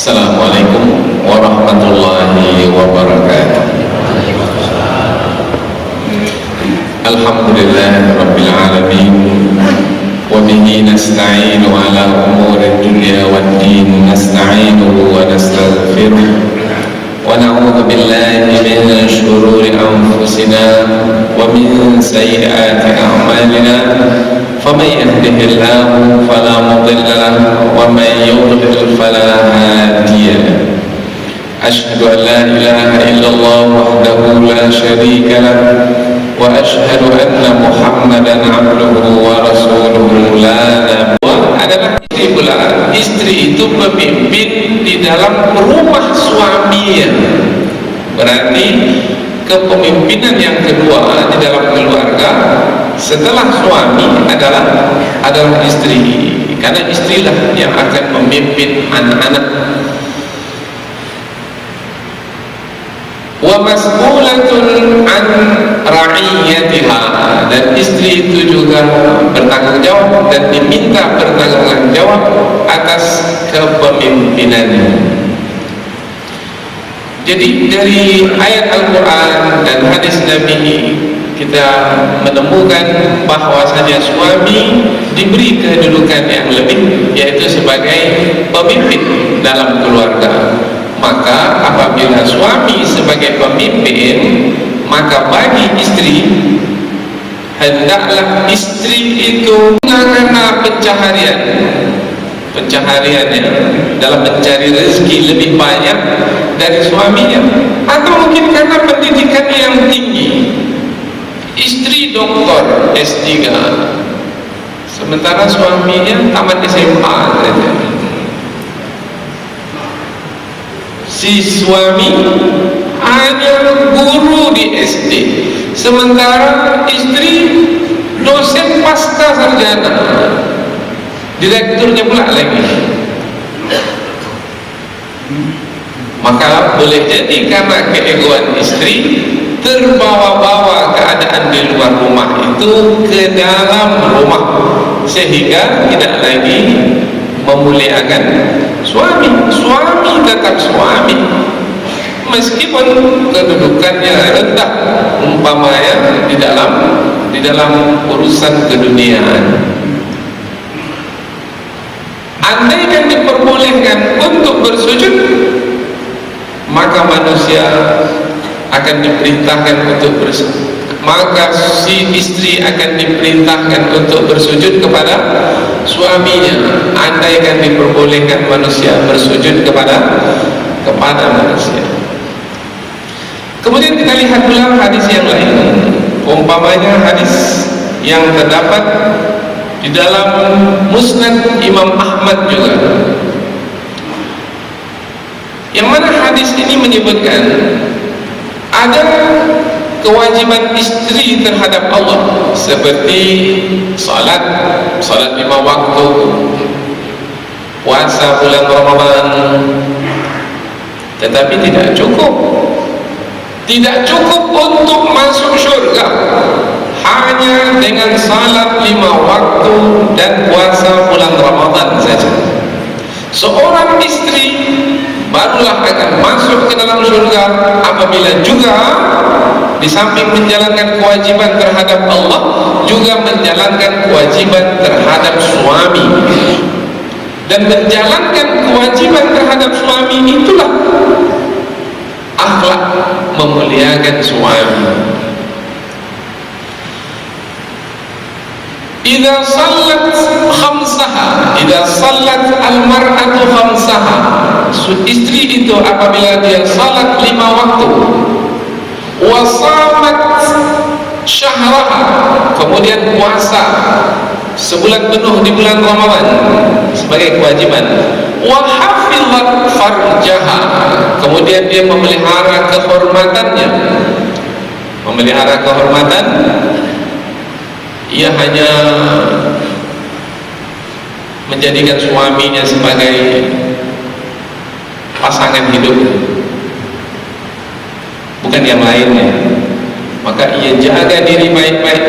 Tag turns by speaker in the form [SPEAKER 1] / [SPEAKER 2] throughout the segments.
[SPEAKER 1] Assalamualaikum warahmatullahi wabarakatuh. Alhamdulillah rabbil alamin, wa bihi nasta'inu ala umuri dunya wad din, nasta'inuhu wa nastaghfiruh wa na'udzu billahi min shururi anfusina wa min sayyiati a'malina. فمن يهده الله فلا مضل له ومن يضلل فلا هادي له. أشهد أن لا إله إلا الله وحده لا شريك له وأشهد أن محمدا عبده ورسوله لا نبي. Adalah istri pula. Istri itu pemimpin di dalam rumah suaminya. Berarti kepemimpinan yang kedua di dalam keluarga setelah suami adalah istri, karena istrilah yang akan memimpin anak-anak. Wa mas'ulatun an ra'iyatiha, dan istri itu juga bertanggung jawab dan diminta bertanggung jawab atas kepemimpinannya. Jadi dari ayat Al-Quran dan hadis Nabi kita menemukan bahwasanya suami diberi kedudukan yang lebih, yaitu sebagai pemimpin dalam keluarga. Maka apabila suami sebagai pemimpin, maka bagi istri hendaklah istri itu karena pencahariannya dalam mencari rezeki lebih banyak dari suaminya, atau mungkin karena pendidikan yang tinggi. Istri doktor S3 sementara suaminya tamat SMA saja. Si suami hanya guru di SD, sementara istri dosen pasca sarjana, direkturnya pula lagi. Maka boleh jadi karena keegoan istri terbawa-bawa keadaan di luar rumah itu ke dalam rumah, sehingga tidak lagi memuliakan suami. Suami tetap suami meskipun kedudukannya rendah umpamanya di dalam urusan keduniaan. Andaikan diperbolehkan untuk bersujud, maka manusia akan diperintahkan untuk bersujud, maka si istri akan diperintahkan untuk bersujud kepada suaminya. Andaikan diperbolehkan manusia bersujud kepada manusia. Kemudian kita lihat pula hadis yang lain, umpamanya hadis yang terdapat di dalam Musnad Imam Ahmad juga, yang mana hadis ini menyebutkan ada kewajiban istri terhadap Allah, seperti salat 5 waktu, puasa bulan Ramadan. Tetapi tidak cukup untuk masuk syurga hanya dengan salat 5 waktu dan puasa bulan Ramadan saja. Seorang istri barulah akan masuk ke dalam surga apabila juga di samping menjalankan kewajiban terhadap Allah, juga menjalankan kewajiban terhadap suami. Dan menjalankan kewajiban terhadap suami itulah akhlak memuliakan suami. Idza sallat khamsaha, idza sallat al-mar'atu khamsaha, istri itu apabila dia salat 5 waktu, wa shamat syahraha, kemudian puasa sebulan penuh di bulan Ramadan sebagai kewajiban, wa hafizat farjaha, kemudian dia memelihara kehormatannya. Memelihara kehormatan, ia hanya menjadikan suaminya sebagai pasangan hidup, bukan yang lainnya. Maka ia jaga diri baik-baik,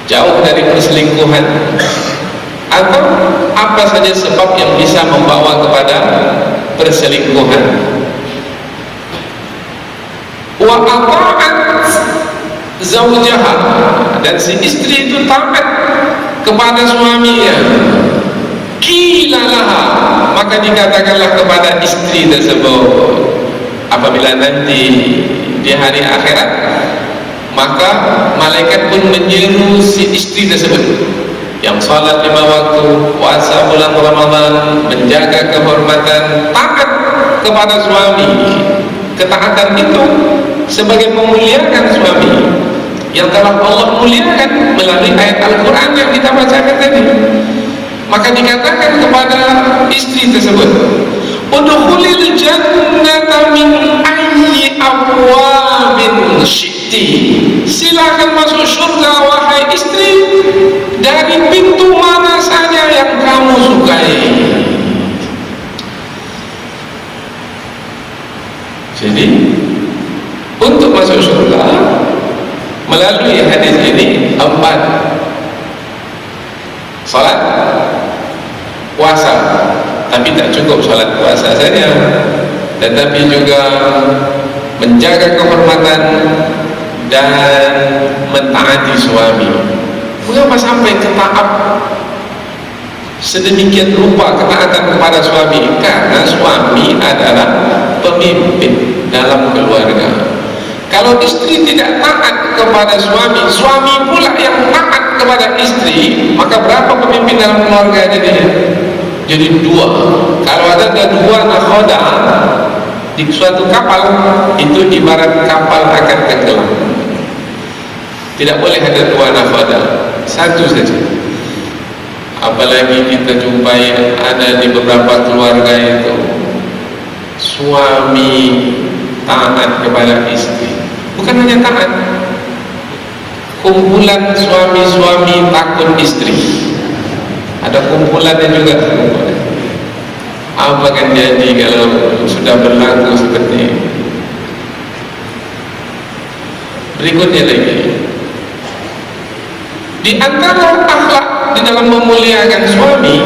[SPEAKER 1] jauh dari perselingkuhan. atau apa saja sebab yang bisa membawa kepada perselingkuhan. Wa ata'at zawjaha, dan si istri itu taat kepada suaminya. Qila laha, maka dikatakanlah kepada istri tersebut apabila nanti di hari akhirat, maka malaikat pun menyeru si istri tersebut yang salat 5 waktu, puasa bulan Ramadan, menjaga kehormatan, taat kepada suami. Ketaatan itu sebagai memuliakan suami yang telah Allah muliakan melalui ayat Al-Quran yang kita bacakan tadi. Maka dikatakan kepada istri tersebut, udkhulil jannata min ayyi abwabin syi'ti, silakan masuk surga wahai istri dari pintu mana saja yang kamu sukai. Jadi untuk masuk surga melalui hadis ini 4: salat, puasa, tapi tak cukup salat puasa saja, tetapi juga menjaga kehormatan dan mentaati suami. Mengapa sampai ke tahap sedemikian rupa ketaatan kepada suami? Karena suami adalah pemimpin dalam keluarga. Kalau istri tidak taat kepada suami, suami pula yang taat kepada istri, maka berapa pemimpin dalam keluarga jadi 2. Kalau ada 2 nakhoda di suatu kapal, itu ibarat kapal akan tenggelam. Tidak boleh ada 2 nakhoda, 1 saja. Apalagi kita jumpai ada di beberapa keluarga itu suami taat kepada istri. Bukan hanya taat, kumpulan suami-suami takut istri, ada kumpulannya juga. Apa akan jadi kalau sudah berlaku seperti ini? Berikutnya lagi, di antara akhlak di dalam memuliakan suami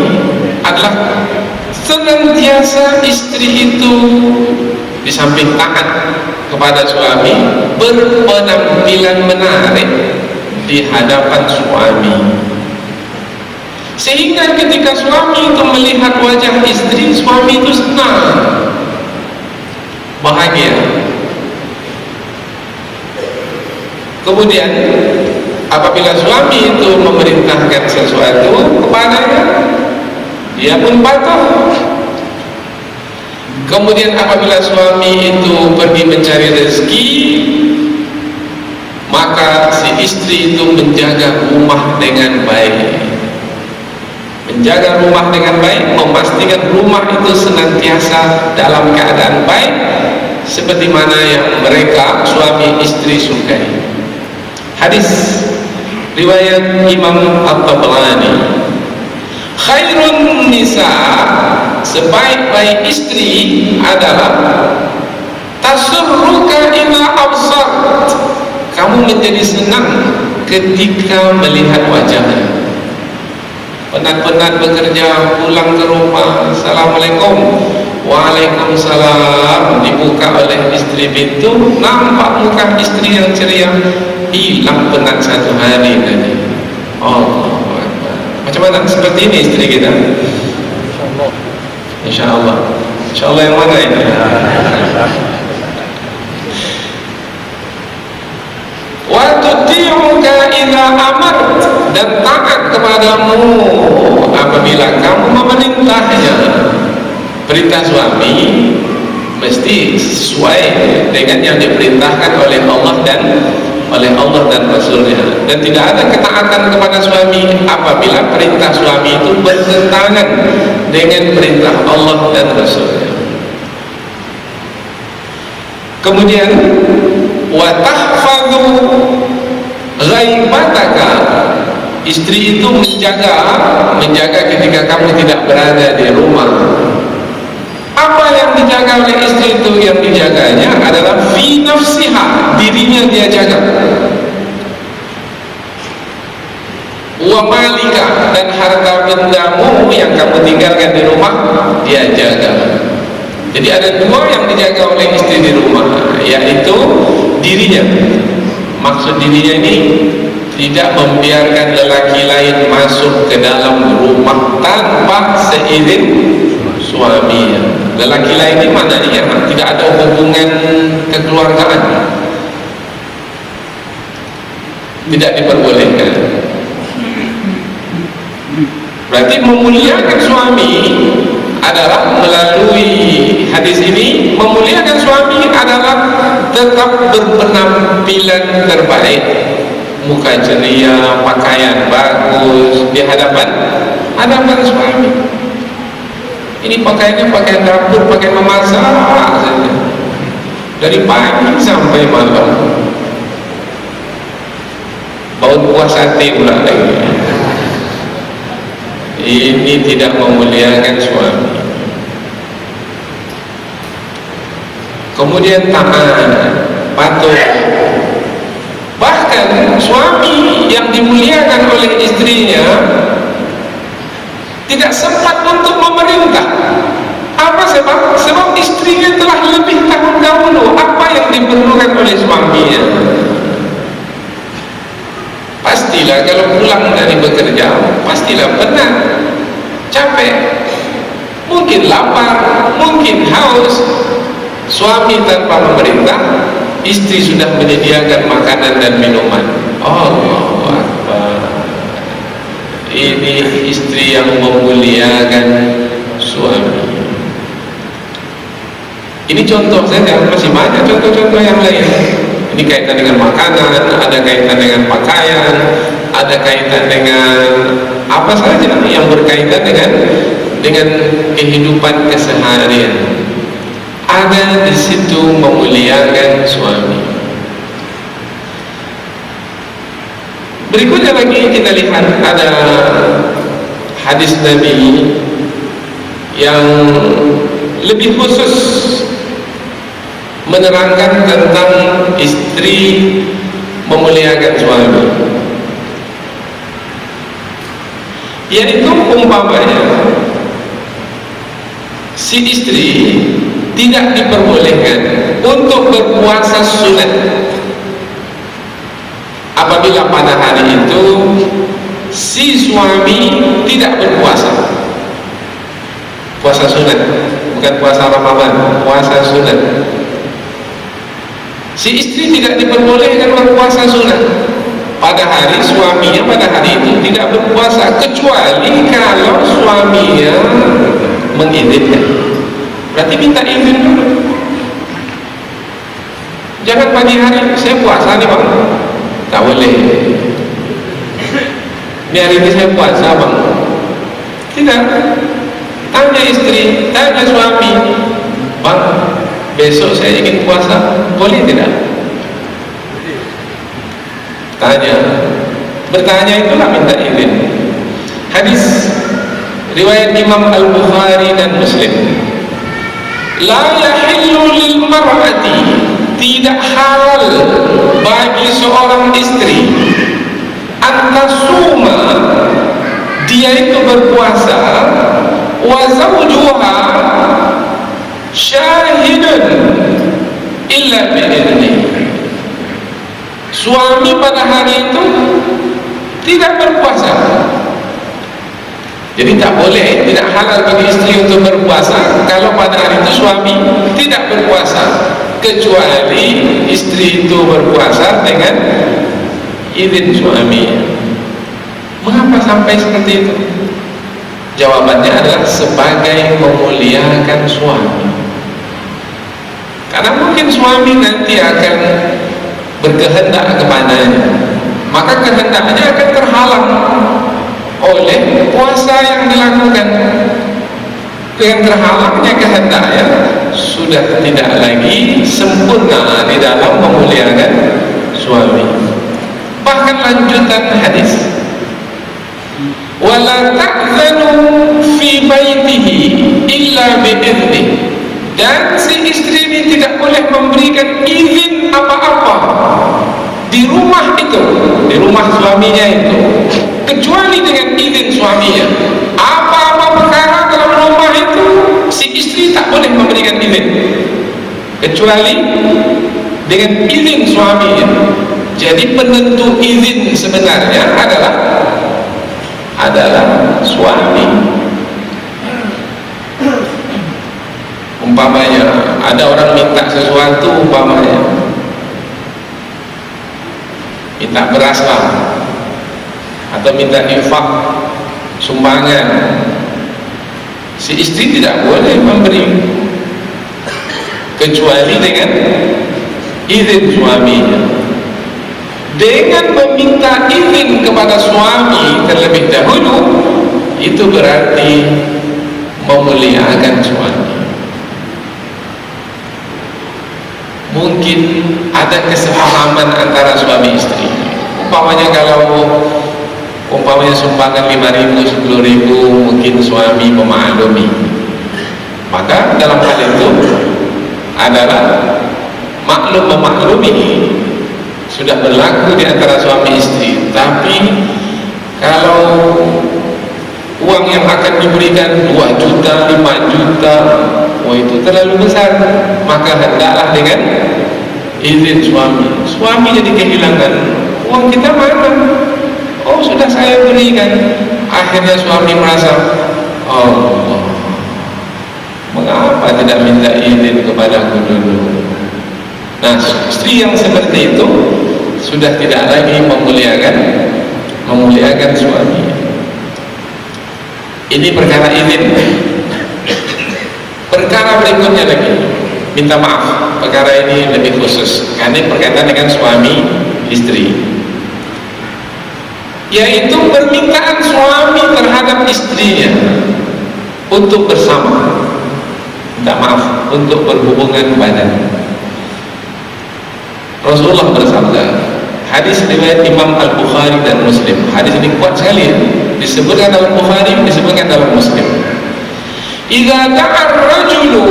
[SPEAKER 1] adalah senantiasa istri itu di samping taat kepada suami, berpenampilan menarik di hadapan suami, sehingga ketika suami itu melihat wajah istri, suami itu senang, bahagia. Kemudian apabila suami itu memerintahkan sesuatu kepadanya, dia pun patuh. Kemudian apabila suami itu pergi mencari rezeki, maka si istri itu menjaga rumah dengan baik. Menjaga rumah dengan baik, memastikan rumah itu senantiasa dalam keadaan baik, seperti mana yang mereka suami istri sukai. Hadis riwayat Imam At-Tabrani, khairun nisa, sebaik-baik istri adalah tasurruka ila absar, kamu menjadi senang ketika melihat wajahnya. Penat-penat bekerja, pulang ke rumah, assalamualaikum, waalaikumsalam, dibuka oleh istri pintu, nampak muka istri yang ceria, hilang penat 1 hari tadi. Oh, macam mana? Seperti ini istri kita? InsyaAllah. InsyaAllah yang mana ini? Wa tuti'uka idza amart, dan taat kepadamu apabila kamu memerintahnya. Perintah suami mesti sesuai dengan yang diperintahkan oleh Allah dan Rasulnya, dan tidak ada ketaatan kepada suami apabila perintah suami itu bertentangan dengan perintah Allah dan Rasulnya. Kemudian wa tahfadhu ghaibataka, istri itu menjaga ketika kamu tidak berada di rumah. Apa yang dijaga oleh istri itu? Yang dijaganya adalah fi nafsiha, dirinya dia jaga. wa malika, dan harta bendamu yang kamu tinggalkan di rumah dia jaga. Jadi ada dua yang dijaga oleh istri di rumah, yaitu dirinya. Maksud dirinya ini tidak membiarkan lelaki lain masuk ke dalam rumah tanpa seizin suaminya. Lelaki lain ini maknanya tidak ada hubungan kekeluargaan, tidak diperbolehkan. Berarti memuliakan suami adalah melalui hadis ini, memuliakan suami adalah tetap berpenampilan terbaik, muka ceria, pakaian bagus di hadapan suami. Ini pakaiannya pakaian dapur, pakaian memasak saja, dari pagi sampai malam, bau buah sate pula lagi. Ini tidak memuliakan suami. Kemudian taat, patuh. Bahkan suami yang dimuliakan oleh istrinya tidak sempat untuk memerintah. Apa sebab? Sebab istrinya telah lebih tanggung dahulu apa yang diperlukan oleh suaminya. Pastilah kalau pulang dari bekerja, pastilah penat, capek, mungkin lapar, mungkin haus. Suami tanpa memerintah, istri sudah menyediakan makanan dan minuman. Allahu Akbar. Ini istri yang memuliakan suami. Ini contoh saja, masih banyak contoh-contoh yang lain. Ini kaitan dengan makanan, ada kaitan dengan pakaian, ada kaitan dengan apa saja yang berkaitan dengan kehidupan keseharian. Ada di situ memuliakan suami. Berikutnya lagi kita lihat ada hadis Nabi yang lebih khusus menerangkan tentang istri memuliakan suami, yaitu umpamanya si istri tidak diperbolehkan untuk berpuasa sunat apabila pada hari itu si suami tidak berpuasa. Puasa sunat, bukan puasa Ramadan, puasa sunat. Si istri tidak diperbolehkan berpuasa sunat pada hari suaminya pada hari itu tidak berpuasa, kecuali kalau suaminya mengizinkan. Berarti minta izin dulu. Jangan pagi hari saya puasa nih bang, tak boleh. Ini hari ini saya puasa bang, tidak. Tanya istri, tanya suami, bang besok saya ingin puasa, boleh tidak? Tanya, bertanya itulah minta izin. Hadis riwayat Imam Al-Bukhari dan Muslim. La yahillu lil mar'ati, tidak halal bagi seorang istri antasuma, dia itu berpuasa, wa zawjuha syahidun illa bi'idni, suami pada hari itu tidak berpuasa. Jadi tak boleh, tidak halal bagi istri untuk berpuasa kalau pada hari itu suami tidak berpuasa, kecuali istri itu berpuasa dengan izin suami. Mengapa sampai seperti itu? Jawabannya adalah sebagai memuliakan suami. Karena mungkin suami nanti akan berkehendak kepadanya, maka kehendaknya akan terhalang oleh puasa yang dilakukan. Dengan terhalangnya kehendaknya sudah tidak lagi sempurna di dalam memuliakan suami. Bahkan lanjutan hadis, wala ta'zanu fi baitihi illa bi'idni, dan si istri ini tidak boleh memberikan izin apa-apa di rumah itu, di rumah suaminya itu, kecuali dengan izin suaminya. Apa-apa perkara dalam rumah itu si istri tak boleh memberikan izin kecuali dengan izin suaminya. Jadi penentu izin sebenarnya adalah suami. Umpamanya ada orang minta sesuatu, umpamanya minta beras lah, atau minta infak, sumbangan, si istri tidak boleh memberi kecuali dengan izin suaminya. Dengan meminta izin kepada suami terlebih dahulu, itu berarti memuliakan suami. Mungkin ada kesepahaman antara suami istri. Umpamanya kalau sumbangan 5.000, 10.000, mungkin suami memaklumi, maka dalam hal itu adalah maklum memaklumi, sudah berlaku di antara suami istri. Tapi kalau uang yang akan diberikan 2 juta, 5 juta, itu terlalu besar, maka hendaklah dengan izin suami. Suami jadi kehilangan, uang kita mana? Oh, sudah saya berikan. Akhirnya suami merasa, oh, mengapa tidak minta izin kepadaku dulu? Nah, istri yang seperti itu sudah tidak lagi memuliakan suami. Ini perkara izin. Perkara berikutnya lagi, minta maaf. Perkara ini lebih khusus karena ini berkaitan dengan suami istri, yaitu permintaan suami terhadap istrinya untuk bersama, minta maaf, untuk berhubungan badan. Rasulullah bersabda, hadis riwayat Imam Al-Bukhari dan Muslim. Hadis ini kuat sekali, disebutkan dalam Bukhari, disebutkan dalam Muslim. Idza da'a ar-rajulu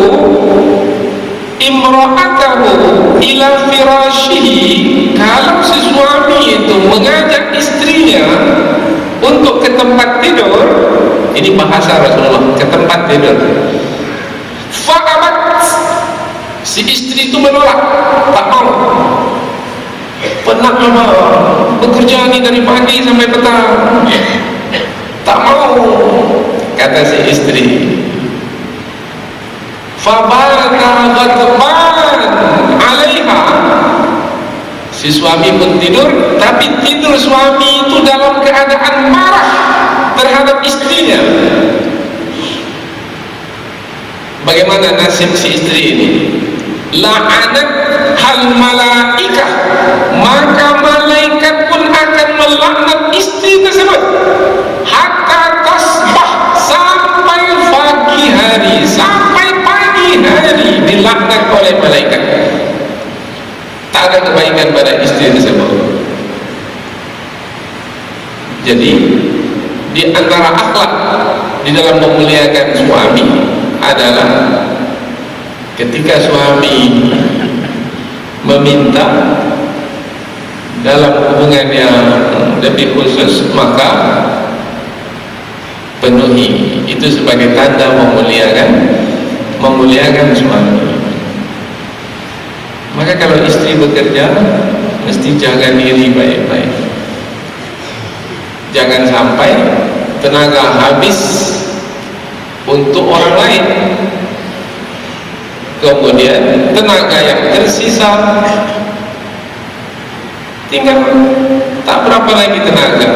[SPEAKER 1] imra'atahu ila firashihi, kalau si suami itu mengajak istrinya untuk ke tempat tidur, ini bahasa Rasulullah, ke tempat tidur, fa'abat, si istri itu menolak, tak mau. Penat lama bekerja ni dari pagi sampai petang, tak mau, kata si istri. Fabata ghadban 'alaiha, si suami pun tidur, tapi tidur suami itu dalam keadaan marah terhadap istrinya. Bagaimana nasib si istri ini? La'anat hal malaikah, maka malaikat pun akan melaknat istri tersebut hatta tasbah, sampai pagi hari, sampai pagi hari dilaknat oleh malaikat. Tak ada kebaikan pada istri tersebut. Jadi di antara akhlak di dalam memuliakan suami adalah ketika suami meminta dalam hubungan yang lebih khusus, maka penuhi. Itu sebagai tanda memuliakan suami. Maka kalau istri bekerja, mesti jaga diri baik-baik. Jangan sampai tenaga habis untuk orang lain, kemudian tenaga yang tersisa tinggal tak berapa lagi tenaga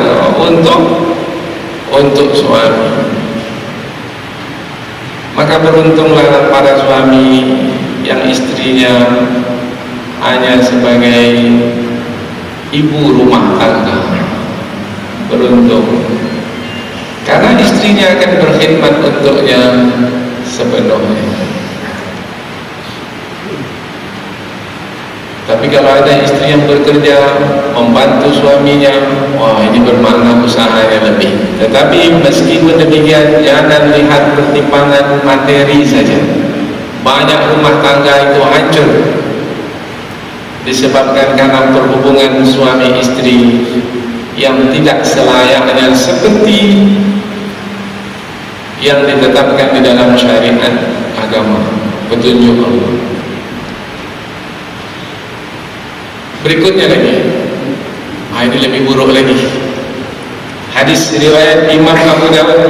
[SPEAKER 1] untuk suami. Maka beruntunglah para suami yang istrinya hanya sebagai ibu rumah tangga. Beruntung, karena istrinya akan berkhidmat untuknya sepenuhnya. Tapi kalau ada istri yang bekerja membantu suaminya, wah, ini bermakna usahanya lebih. Tetapi meskipun demikian, jangan lihat pertimbangan materi saja. Banyak rumah tangga itu hancur disebabkan karena perhubungan suami istri yang tidak selayaknya seperti yang ditetapkan di dalam syariat agama, petunjuk Allah. Berikutnya lagi, ini lebih buruk lagi. Hadis riwayat Imam Abu Dawud.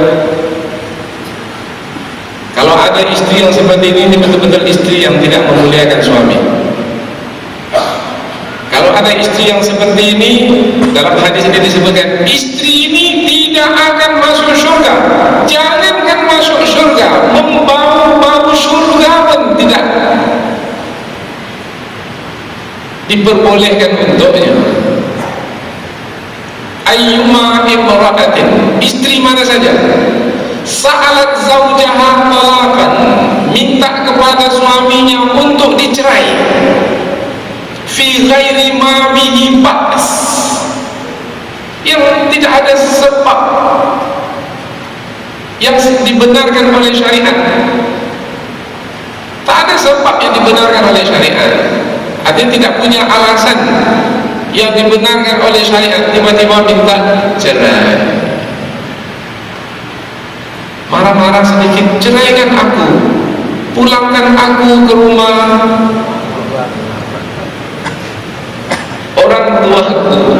[SPEAKER 1] Kalau ada istri yang seperti ini betul-betul istri yang tidak memuliakan suami. Kalau ada istri yang seperti ini, dalam hadis ini disebutkan, istri ini tidak akan masuk surga. Jangankan masuk surga, membau-bau surga pun tidak diperbolehkan untuknya. Ayyuma imra'atin, istri mana saja, sa'alat zawjaha talaqan, minta kepada suaminya untuk dicerai, fi ghairi ma bihi ba's, yang tidak ada sebab yang dibenarkan oleh syariat. Tak ada sebab yang dibenarkan oleh syariat. Artinya tidak punya alasan yang dibenarkan oleh syariat, tiba-tiba minta cerai. Marah-marah sedikit, ceraikan aku, pulangkan aku ke rumah orang tuaku.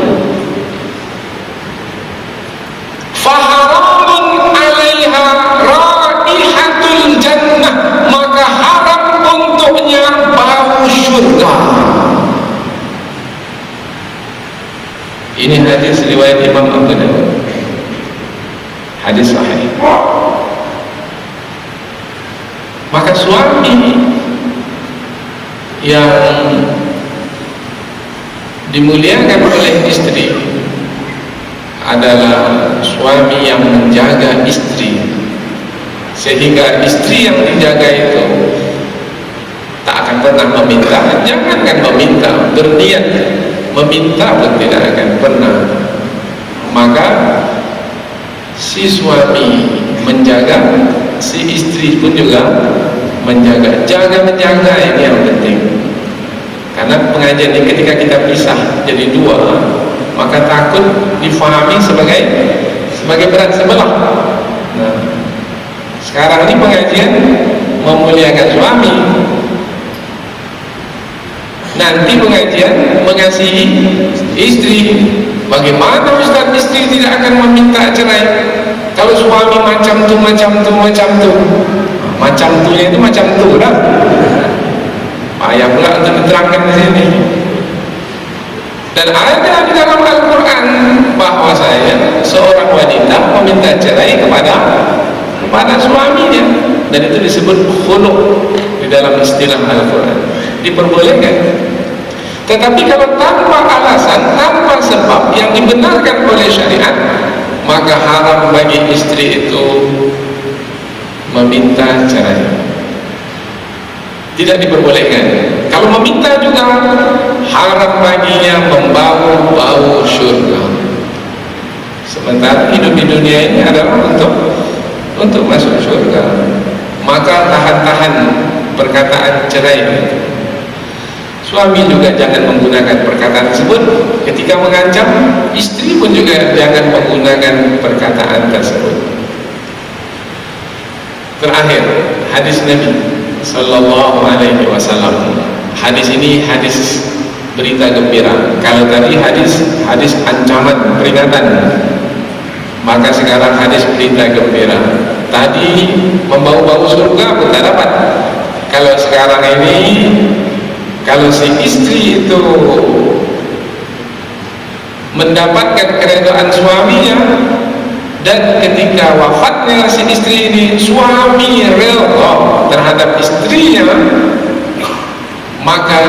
[SPEAKER 1] Faharamun alaiha raihatul jannah, maka haram untuknya bau syurga. Ini hadis riwayat Imam Abu Dawud, hadis sahih. Maka suami yang dimuliakan oleh istri adalah suami yang menjaga istri, sehingga istri yang dijaga itu tak akan pernah meminta. Jangankan meminta, berniat meminta pun tidak akan pernah. Maka si suami menjaga, si istri pun juga menjaga. Jaga-menjaga ini yang penting. Karena pengajian ini ketika kita pisah jadi dua, maka takut difahami sebagai berat sebelah. Nah, sekarang ini pengajian memuliakan suami, nanti pengajian mengasihi istri. Bagaimana Ustaz istri tidak akan meminta cerai kalau suami macam tu, macam tu, macam tu? Macam tunya itu macam tu lah. Payah pula untuk diterangkan di sini. Dan ada di dalam Al-Quran bahawa seorang wanita meminta cerai kepada suaminya, dan itu disebut khulu' di dalam istilah Al-Quran, diperbolehkan. Tetapi kalau tanpa alasan, tanpa sebab yang dibenarkan oleh syariat, maka haram bagi istri itu meminta cerai. Tidak diperbolehkan. Kalau meminta juga haram baginya membau-bau syurga. Sementara hidup di dunia ini adalah untuk masuk syurga. Maka tahan-tahan perkataan cerai. Suami juga jangan menggunakan perkataan tersebut ketika mengancam. Istri pun juga jangan menggunakan perkataan tersebut. Terakhir, hadis Nabi Sallallahu Alaihi Wasallam. Hadis ini hadis berita gembira. Kalau tadi hadis ancaman, peringatan, maka sekarang hadis berita gembira. Tadi membau-bau surga pun tak dapat. Kalau sekarang ini, kalau si istri itu mendapatkan keridhaan suaminya, dan ketika wafatnya si istri ini suami redha terhadap istrinya, maka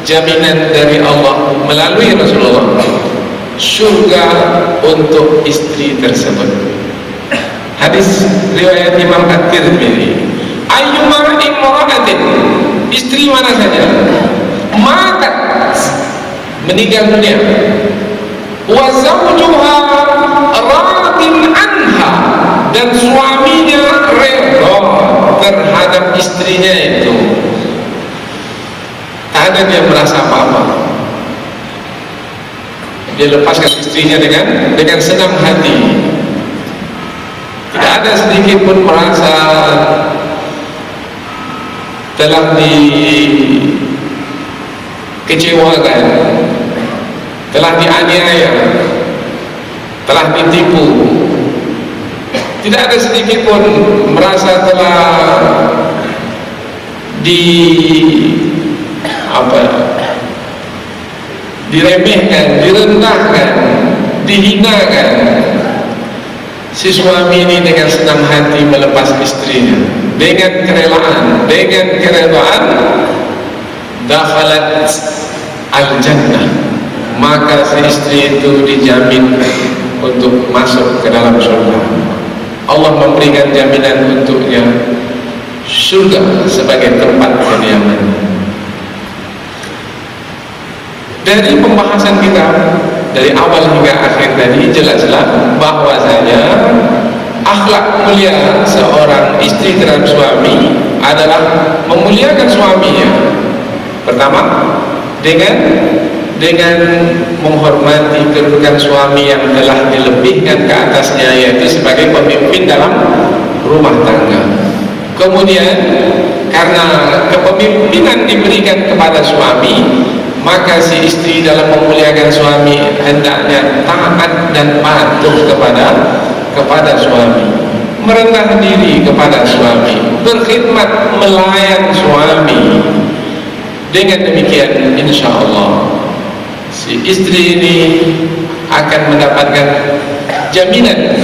[SPEAKER 1] jaminan dari Allah melalui Rasulullah, surga untuk istri tersebut. Hadis riwayat Imam At-Tirmidzi. Ayyuma imra'atin, istri mana saja, matat, meninggal dunia, wa zawjuha radin anha, dan suaminya redha terhadap istrinya itu, tak ada dia merasa apa-apa, dia melepaskan istrinya dengan senang hati. Tidak ada sedikit pun merasa telah dikecewakan, telah dianiaya, telah ditipu. Tidak ada sedikit pun merasa telah diremehkan, direndahkan, dihinakan. Si suami ini dengan senang hati melepas istrinya, dengan kerelaan dakhalat al-jannah, maka si istri itu dijamin untuk masuk ke dalam surga. Allah memberikan jaminan untuknya surga sebagai tempat kediaman. Dari pembahasan kita dari awal hingga akhir tadi jelaslah bahwasanya akhlak mulia seorang istri terhadap suami adalah memuliakan suaminya. Pertama, dengan menghormati kedudukan suami yang telah dilebihkan ke atasnya, yaitu sebagai pemimpin dalam rumah tangga. Kemudian karena kepemimpinan diberikan kepada suami, maka si istri dalam memuliakan suami hendaknya taat dan patuh kepada suami, merendah diri kepada suami, berkhidmat melayan suami. Dengan demikian insya Allah si istri ini akan mendapatkan jaminan,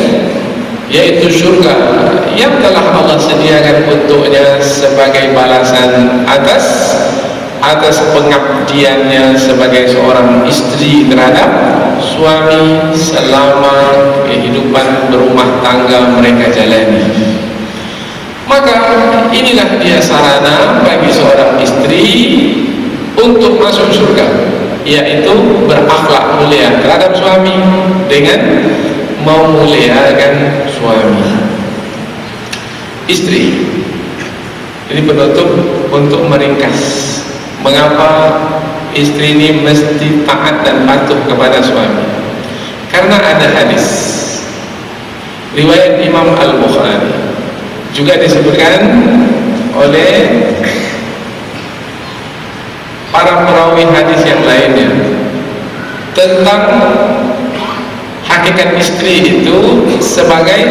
[SPEAKER 1] yaitu surga yang telah Allah sediakan untuknya sebagai balasan atas pengabdiannya sebagai seorang istri terhadap suami selama kehidupan berumah tangga mereka jalani. Maka inilah dia sarana bagi seorang istri untuk masuk surga, yaitu berakhlak mulia terhadap suami dengan memuliakan suami. Istri ini penutup untuk meringkas mengapa istri ini mesti taat dan patuh kepada suami. Karena ada hadis riwayat Imam Al-Bukhari, juga disebutkan oleh para perawi hadis yang lainnya, tentang hakikat istri itu sebagai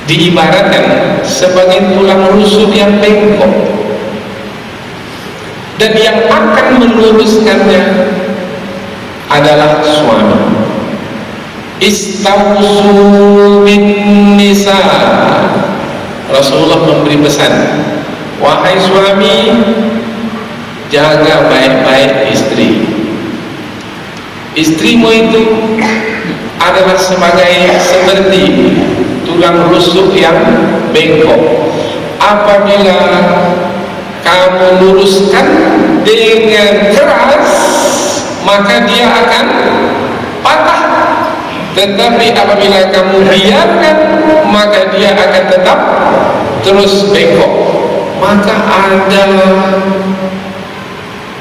[SPEAKER 1] diibaratkan sebagai tulang rusuk yang bengkok, dan yang akan meluruskannya adalah suami. Istausu bin nisa, Rasulullah memberi pesan, wahai suami, jaga baik-baik istri. Istrimu itu adalah seperti tulang rusuk yang bengkok. Apabila kamu luruskan dengan keras, maka dia akan patah. Tetapi apabila kamu biarkan, maka dia akan tetap terus bengkok. Maka ada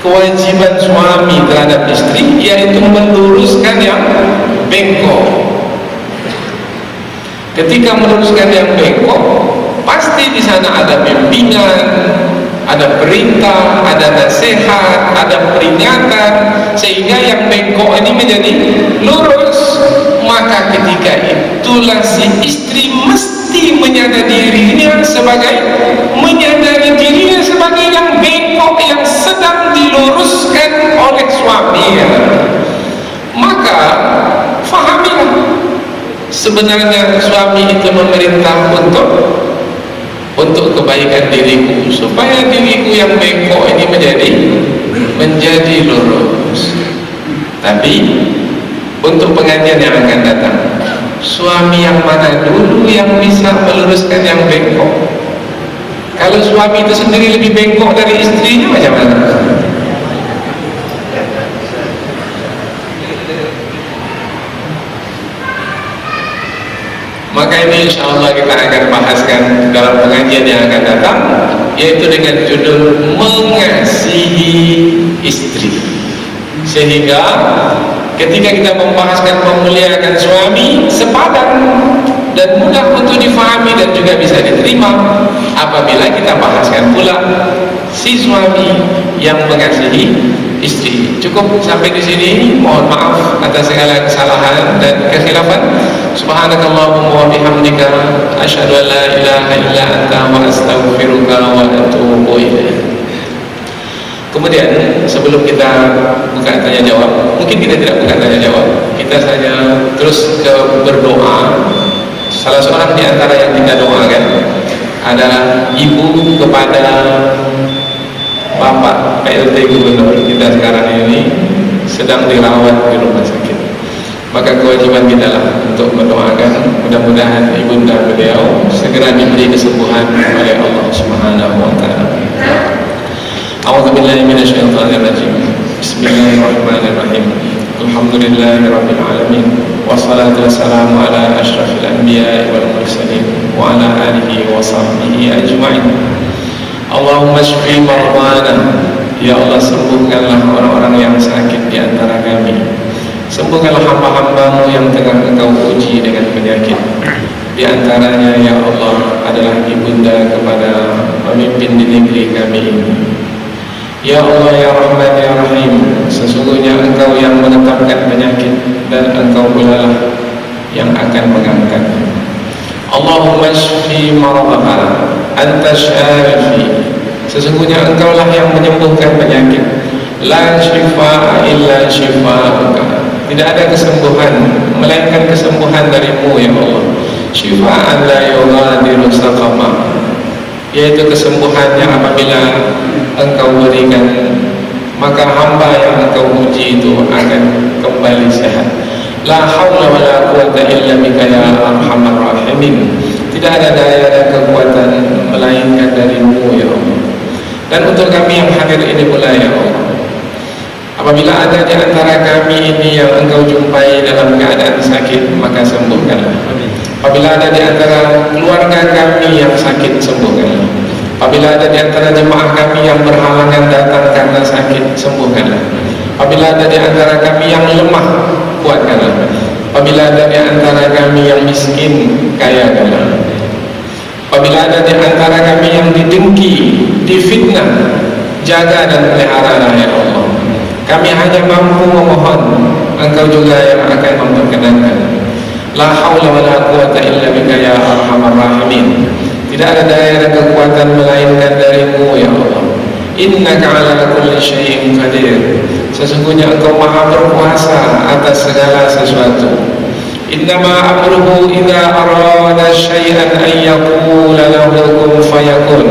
[SPEAKER 1] kewajiban suami terhadap istri, yaitu meluruskan yang bengkok. Ketika meluruskan yang bengkok, pasti di sana ada bimbingan, ada perintah, ada nasihat, ada peringatan, sehingga yang bengkok ini menjadi lurus. Maka ketika itulah si istri mesti menyadari dirinya sebagai yang bengkok yang sedang diluruskan oleh suaminya. Maka fahamilah, sebenarnya suami itu memerintah untuk kebaikan diriku, supaya diriku yang bengkok ini menjadi lurus. Tapi untuk pengajian yang akan datang, suami yang mana dulu yang bisa meluruskan yang bengkok? Kalau suami itu sendiri lebih bengkok dari istrinya, macam mana? Maka ini insyaAllah kita akan bahaskan dalam pengajian yang akan datang, yaitu dengan judul mengasihi istri. Sehingga ketika kita membahaskan memuliakan suami, sepadan dan mudah untuk difahami dan juga bisa diterima apabila kita bahaskan pula si suami yang mengasihi istri. Cukup sampai di sini. Mohon maaf atas segala kesalahan dan kekhilafan. Subhanakallahumma wa bihamdika asyhadu an la ilaha illa anta wa astaghfiruka wa atubu ilaik. Kemudian sebelum kita buka tanya jawab, mungkin kita tidak buka tanya jawab, kita saja terus ke berdoa. Salah seorang di antara yang kita doakan adalah ibu kepada Bapak PLT Gubernur kita sekarang ini sedang dirawat di rumah sakit. Maka kewajiban kita lah untuk mendoakan, mudah-mudahan ibunda beliau segera diberi kesembuhan oleh Allah Subhanahu wa taala. A'udzubillahi minasyaitonir rajim. Bismillahirrahmanirrahim. Alhamdulillahirabbil alamin. Wassalatu wassalamu ala asyrafil anbiya'i wal mursalin wa ala alihi wa sahbihi ajma'in. Allahumma shfi mardana. Ya Allah, sembuhkanlah orang-orang yang sakit di antara kami. Sembuhkanlah hamba-hambamu yang tengah engkau uji dengan penyakit. Di antaranya ya Allah adalah ibunda kepada pemimpin di negeri kami ini. Ya Allah ya Rahman ya Rahim, sesungguhnya engkau yang menetapkan penyakit dan engkau pula lah yang akan mengangkat. Allahumma shfi mardana anta syafi. Sesungguhnya engkau lah yang menyembuhkan penyakit. La shifaa illa shifauka. Tidak ada kesembuhan melainkan kesembuhan darimu ya Allah. Shifaan la yughadiru saqama, yaitu kesembuhannya apabila engkau berikan, maka hamba yang engkau uji itu akan kembali sehat. La haula wa la quwata illa bika ya arhamar rahimin. Tidak ada daya dan kekuatan melainkan darimu ya Allah. Dan untuk kami yang hadir ini pula ya Allah, apabila ada di antara kami ini yang engkau jumpai dalam keadaan sakit, maka sembuhkanlah. Apabila ada di antara keluarga kami yang sakit, sembuhkanlah. Apabila ada di antara jemaah kami yang berhalangan datang karena sakit, sembuhkanlah. Apabila ada di antara kami yang lemah, kuatkanlah. Apabila ada di antara kami yang miskin, kayakanlah. Apabila ada di antara kami yang didengki, difitnah, jaga dan peliharalah ya Allah. Kami hanya mampu memohon, engkau juga yang akan memperkenankan. La haula wa la quwata illa bika ya arhamar rahimin. Tidak ada daya dan kekuatan melainkan darimu ya Allah. Innaka ala kulli syai'in qadir. Sesungguhnya engkau maha berkuasa atas segala sesuatu. Innama amruhu idza arada syai'an an yaqula lahu kun fayakun.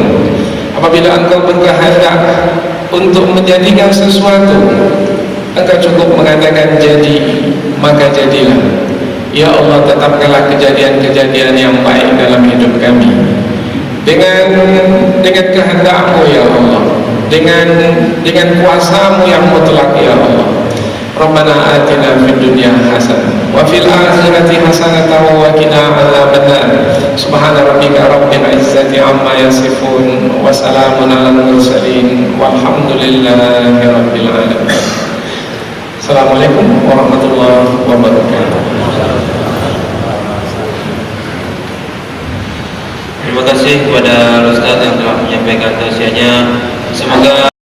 [SPEAKER 1] Apabila engkau berkehendak untuk menjadikan sesuatu, engkau cukup mengatakan jadi, maka jadilah. Ya Allah, tetapkanlah kejadian-kejadian yang baik dalam hidup kami dengan kehendak-Mu ya Allah, dengan kuasa-Mu yang mutlak ya Allah. Rabbana atina fid dunya hasanah wa fil akhirati hasanah wa qina adzabannar. Subhana rabbika rabbil izzati amma yasifun wa salamun alal mursalin walhamdulillahi rabbil alamin. Assalamualaikum warahmatullahi wabarakatuh.
[SPEAKER 2] Terima kasih kepada Ustaz yang telah menyampaikan tausiahnya.